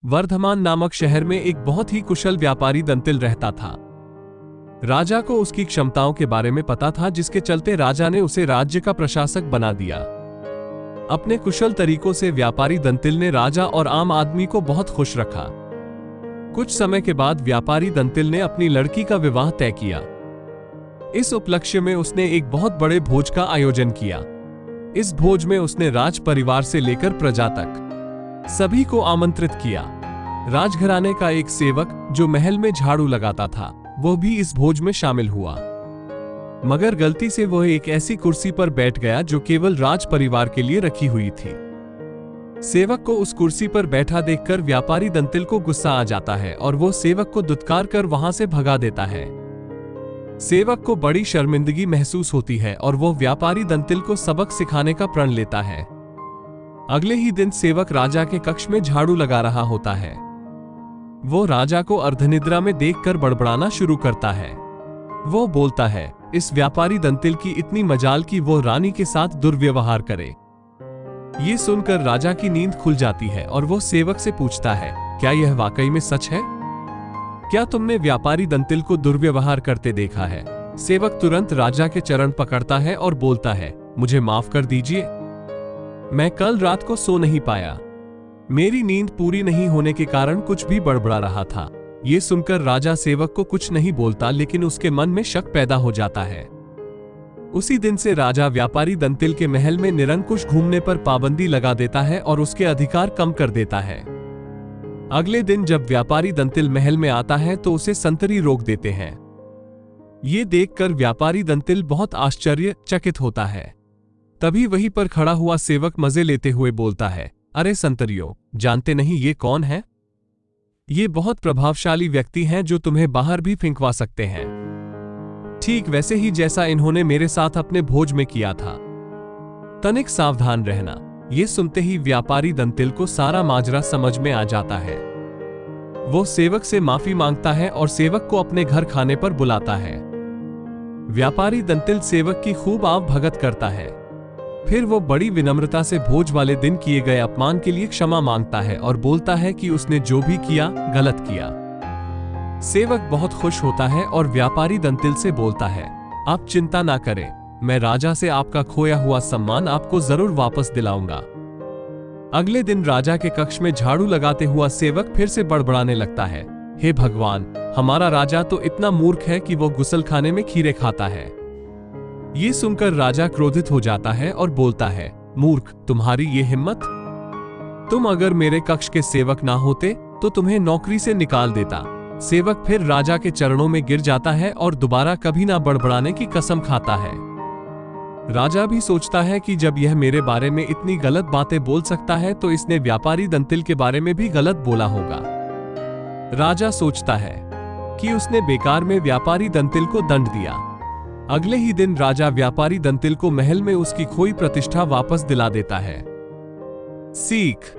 वर्धमान नामक शहर में एक बहुत ही कुशल व्यापारी दंतिल रहता था। राजा को उसकी क्षमताओं के बारे में पता था, जिसके चलते राजा ने उसे राज्य का प्रशासक बना दिया। अपने कुशल तरीकों से व्यापारी दंतिल ने राजा और आम आदमी को बहुत खुश रखा। कुछ समय के बाद व्यापारी दंतिल ने अपनी लड़की का विवाह तय किया। इस उपलक्ष्य में उसने एक बहुत बड़े भोज का आयोजन किया। इस भोज में उसने राज परिवार से लेकर प्रजा तक सभी को आमंत्रित किया। राजघराने का एक सेवक जो महल में झाड़ू लगाता था, वो भी इस भोज में शामिल हुआ। मगर गलती से वह एक ऐसी कुर्सी पर बैठ गया जो केवल राज परिवार के लिए रखी हुई थी। सेवक को उस कुर्सी पर बैठा देखकर व्यापारी दंतिल को गुस्सा आ जाता है और वो सेवक को दुत्कार कर वहां से भगा देता है। सेवक को बड़ी शर्मिंदगी महसूस होती है और वो व्यापारी दंतिल को सबक सिखाने का प्रण लेता है। अगले ही दिन सेवक राजा के कक्ष में झाड़ू लगा रहा होता है। वो राजा को अर्धनिद्रा में देखकर बड़बड़ाना शुरू करता है। वो बोलता है, इस व्यापारी दंतिल की इतनी मजाल कि वो रानी के साथ दुर्व्यवहार करे। ये सुनकर राजा की नींद खुल जाती है और वो सेवक से पूछता है, क्या यह वाकई में सच है? क्या तुमने व्यापारी दंतिल को दुर्व्यवहार करते देखा है? सेवक तुरंत राजा के चरण पकड़ता है और बोलता है, मुझे माफ कर दीजिए, मैं कल रात को सो नहीं पाया। मेरी नींद पूरी नहीं होने के कारण कुछ भी बड़बड़ा रहा था। ये सुनकर राजा सेवक को कुछ नहीं बोलता, लेकिन उसके मन में शक पैदा हो जाता है। उसी दिन से राजा व्यापारी दंतिल के महल में निरंकुश घूमने पर पाबंदी लगा देता है और उसके अधिकार कम कर देता है। अगले दिन जब व्यापारी दंतिल महल में आता है तो उसे संतरी रोक देते हैं। ये देखकर व्यापारी दंतिल बहुत आश्चर्यचकित होता है। तभी वहीं पर खड़ा हुआ सेवक मजे लेते हुए बोलता है, अरे संतरियो, जानते नहीं ये कौन है? ये बहुत प्रभावशाली व्यक्ति हैं जो तुम्हें बाहर भी फेंकवा सकते हैं, ठीक वैसे ही जैसा इन्होंने मेरे साथ अपने भोज में किया था। तनिक सावधान रहना। ये सुनते ही व्यापारी दंतिल को सारा माजरा समझ में आ जाता है। वो सेवक से माफी मांगता है और सेवक को अपने घर खाने पर बुलाता है। व्यापारी दंतिल सेवक की खूब आवभगत करता है। फिर वो बड़ी विनम्रता से भोज वाले दिन किए गए अपमान के लिए क्षमा मांगता है और बोलता है कि उसने जो भी किया गलत किया। सेवक बहुत खुश होता है और व्यापारी दंतिल से बोलता है, आप चिंता ना करें, मैं राजा से आपका खोया हुआ सम्मान आपको जरूर वापस दिलाऊंगा। अगले दिन राजा के कक्ष में झाड़ू लगाते हुआ सेवक फिर से बड़बड़ाने लगता है, हे भगवान, हमारा राजा तो इतना मूर्ख है कि वो गुसलखाने में खीरे खाता है। ये सुनकर राजा क्रोधित हो जाता है और बोलता है, मूर्ख, तुम्हारी ये हिम्मत! तुम अगर मेरे कक्ष के सेवक ना होते तो तुम्हें नौकरी से निकाल देता। सेवक फिर राजा के चरणों में गिर जाता है और दोबारा कभी ना बड़बड़ाने की कसम खाता है। राजा भी सोचता है कि जब यह मेरे बारे में इतनी गलत बातें बोल सकता है तो इसने व्यापारी दंतिल के बारे में भी गलत बोला होगा। राजा सोचता है कि उसने बेकार में व्यापारी दंतिल को दंड दिया। अगले ही दिन राजा व्यापारी दंतिल को महल में उसकी खोई प्रतिष्ठा वापस दिला देता है। सीख: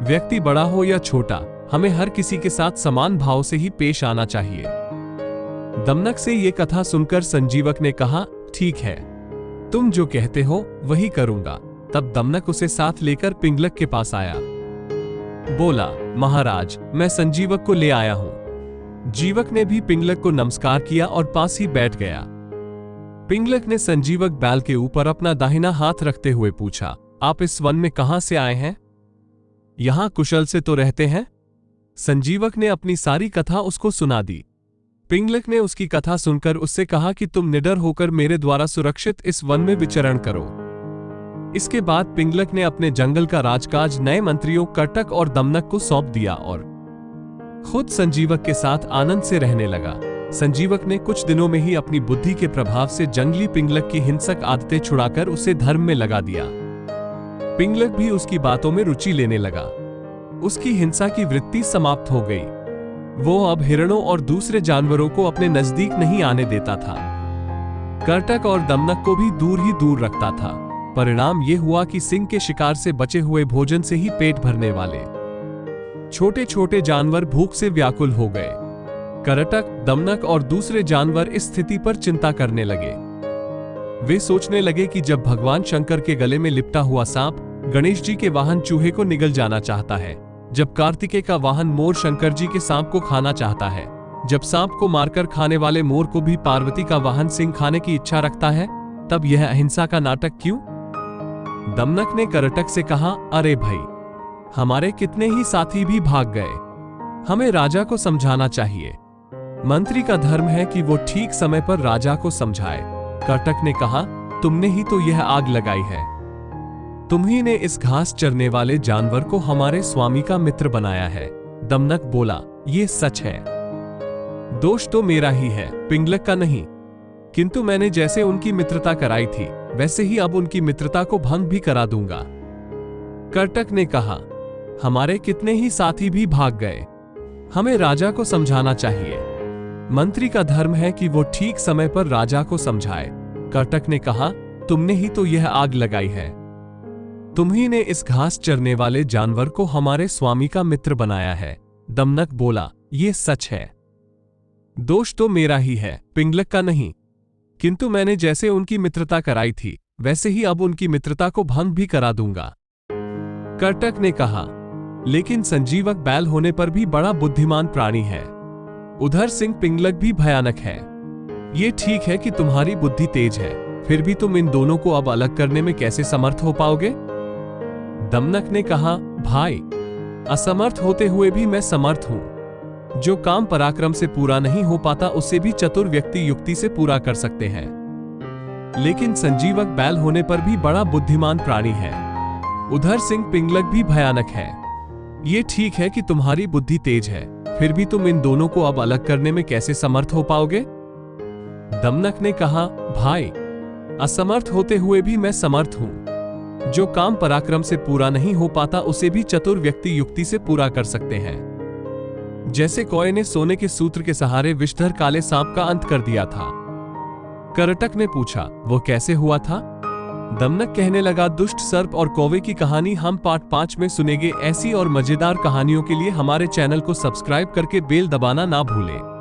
व्यक्ति बड़ा हो या छोटा, हमें हर किसी के साथ समान भाव से ही पेश आना चाहिए। दमनक से ये कथा सुनकर संजीवक ने कहा, ठीक है, तुम जो कहते हो वही करूंगा। तब दमनक उसे साथ लेकर पिंगलक के पास आया। बोला, महाराज, मैं संजीवक को ले आया हूं। जीवक ने भी पिंगलक को नमस्कार किया और पास ही बैठ गया। पिंगलक ने संजीवक बैल के ऊपर अपना दाहिना हाथ रखते हुए पूछा, आप इस वन में कहां से आए हैं? यहां कुशल से तो रहते हैं? संजीवक ने अपनी सारी कथा उसको सुना दी। पिंगलक ने उसकी कथा सुनकर उससे कहा कि तुम निडर होकर मेरे द्वारा सुरक्षित इस वन में विचरण करो। इसके बाद पिंगलक ने अपने जंगल का राजकाज नए मंत्रियों कर्टक और दमनक को सौंप दिया और खुद संजीवक के साथ आनंद से रहने लगा। संजीवक ने कुछ दिनों में ही अपनी बुद्धि के प्रभाव से जंगली पिंगलक की हिंसक आदतें छुड़ाकर उसे धर्म में लगा दिया। पिंगलक भी उसकी बातों में रुचि लेने लगा। उसकी हिंसा की वृत्ति समाप्त हो गई। वो अब हिरणों और दूसरे जानवरों को अपने नजदीक नहीं आने देता था। कर्टक और दमनक को भी दूर ही दूर रखता था। परिणाम ये हुआ कि सिंह के शिकार से बचे हुए भोजन से ही पेट भरने वाले छोटे छोटे जानवर भूख से व्याकुल हो गए। कर्टक, दमनक और दूसरे जानवर इस स्थिति पर चिंता करने लगे। वे सोचने लगे कि जब भगवान शंकर के गले में लिपटा हुआ सांप गणेश जी के वाहन चूहे को निगल जाना चाहता है, जब कार्तिकेय का वाहन मोर शंकर जी के सांप को खाना चाहता है, जब सांप को मारकर खाने वाले मोर को भी पार्वती का वाहन सिंह खाने की इच्छा रखता है, तब यह अहिंसा का नाटक क्यों? दमनक ने करटक से कहा, अरे भाई, हमारे कितने ही साथी भी भाग गए। हमें राजा को समझाना चाहिए। मंत्री का धर्म है कि वो ठीक समय पर राजा को समझाए। करटक ने कहा, तुमने ही तो यह आग लगाई है। तुम ही ने इस घास चरने वाले जानवर को हमारे स्वामी का मित्र बनाया है। दमनक बोला, ये सच है। दोष तो मेरा ही है, पिंगलक का नहीं। किंतु मैंने जैसे उनकी मित्रता कराई थी, वैसे ही अब उनकी मित्रता को भंग भी करा दूंगा। करटक ने कहा, हमारे कितने ही साथी भी भाग गए। हमें राजा को समझाना चाहिए। मंत्री का धर्म है कि वो ठीक समय पर राजा को समझाए। करटक ने कहा, तुमने ही तो यह आग लगाई है। तुम ही ने इस घास चरने वाले जानवर को हमारे स्वामी का मित्र बनाया है। दमनक बोला, ये सच है। दोष तो मेरा ही है, पिंगलक का नहीं। किंतु मैंने जैसे उनकी मित्रता कराई थी, वैसे ही अब उनकी मित्रता को भंग भी करा दूंगा। करटक ने कहा, लेकिन संजीवक बैल होने पर भी बड़ा बुद्धिमान प्राणी है। उधर सिंह पिंगलक भी भयानक है। ये ठीक है कि तुम्हारी बुद्धि तेज है, फिर भी तुम इन दोनों को अब अलग करने में कैसे समर्थ हो पाओगे? दमनक ने कहा, भाई, असमर्थ होते हुए भी मैं समर्थ हूं। जो काम पराक्रम से पूरा नहीं हो पाता, उसे भी चतुर व्यक्ति युक्ति से पूरा कर सकते हैं। लेकिन संजीवक बैल होने पर भी बड़ा बुद्धिमान प्राणी है। उधर सिंह पिंगलक भी भयानक है। ये ठीक है कि तुम्हारी बुद्धि तेज है, फिर भी तुम इन दोनों को अब अलग करने में कैसे समर्थ हो पाओगे? दमनक ने कहा, भाई, असमर्थ होते हुए भी मैं समर्थ हूं। जो काम पराक्रम से पूरा नहीं हो पाता, उसे भी चतुर व्यक्ति युक्ति से पूरा कर सकते हैं। जैसे कौए ने सोने के सूत्र के सहारे विषधर काले सांप का अंत कर दिया था। करटक ने पूछा, वो कैसे हुआ था? दमनक कहने लगा, दुष्ट सर्प और कौवे की कहानी हम पार्ट 5 में सुनेंगे। ऐसी और मजेदार कहानियों के लिए हमारे चैनल को सब्सक्राइब करके बेल दबाना ना भूलें।